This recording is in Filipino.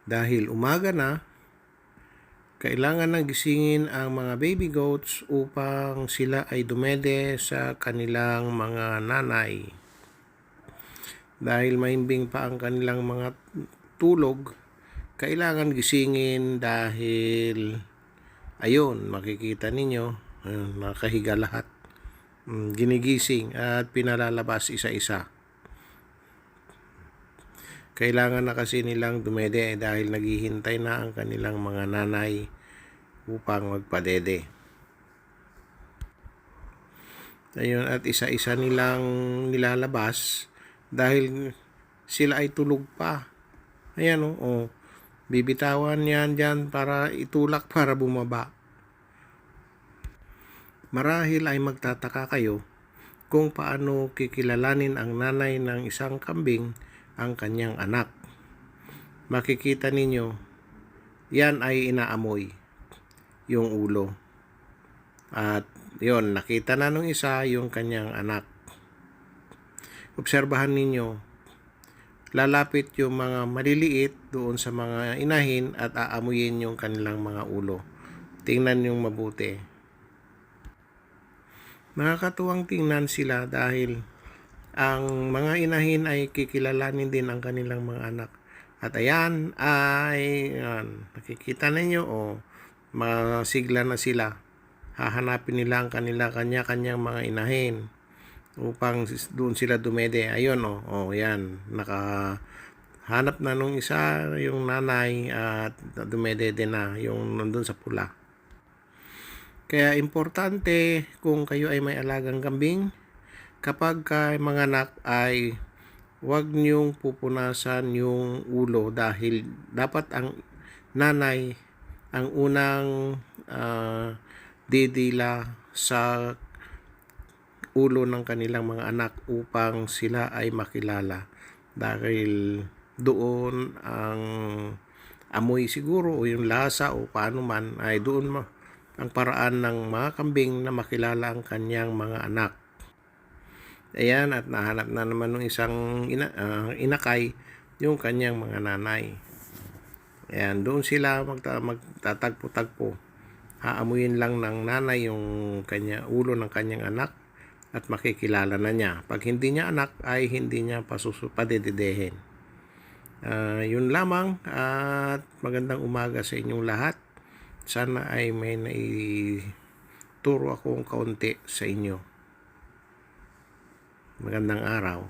Dahil umaga na, kailangan na gisingin ang mga baby goats upang sila ay dumede sa kanilang mga nanay. Dahil mahimbing pa ang kanilang mga tulog, kailangan gisingin dahil ayun, makikita ninyo, nakahiga lahat. Ginigising at pinalalabas isa-isa. Kailangan na kasi nilang dumede dahil naghihintay na ang kanilang mga nanay upang magpadede. Ayun, at isa-isa nilang nilalabas dahil sila ay tulog pa. Ayan bibitawan yan dyan para itulak para bumaba. Marahil ay magtataka kayo kung paano kikilalanin ang nanay ng isang kambing ang kanyang anak. Makikita ninyo, yan ay inaamoy yung ulo. At yon, nakita na nung isa yung kanyang anak. Obserbahan ninyo, lalapit yung mga maliliit doon sa mga inahin at aamuyin yung kanilang mga ulo. Tingnan yung mabuti. Nakakatuwang tingnan sila dahil ang mga inahin ay kikilalanin din ang kanilang mga anak. At ayan ay nakikita ninyo masigla na sila. Hahanapin nila ang kanya-kanyang mga inahin upang doon sila dumede. Ayun yan, nakahanap na nung isa yung nanay at dumede din na yung nandun sa pula. Kaya importante kung kayo ay may alagang kambing, kapag mga anak ay huwag niyong pupunasan yung ulo dahil dapat ang nanay ang unang didila sa ulo ng kanilang mga anak upang sila ay makilala. Dahil doon ang amoy siguro o yung lasa o paano man ay doon ang paraan ng mga kambing na makilala ang kanyang mga anak. Ayan, at nahanap na naman ng isang inakay yung kanyang mga nanay. Ayan, doon sila magtatagpo-tagpo. Haamuyin lang ng nanay yung ulo ng kanyang anak at makikilala na niya. Pag hindi niya anak ay hindi niya padededehin. Yun lamang at magandang umaga sa inyong lahat. Sana ay may naituro akong kaunti sa inyo. Magandang araw.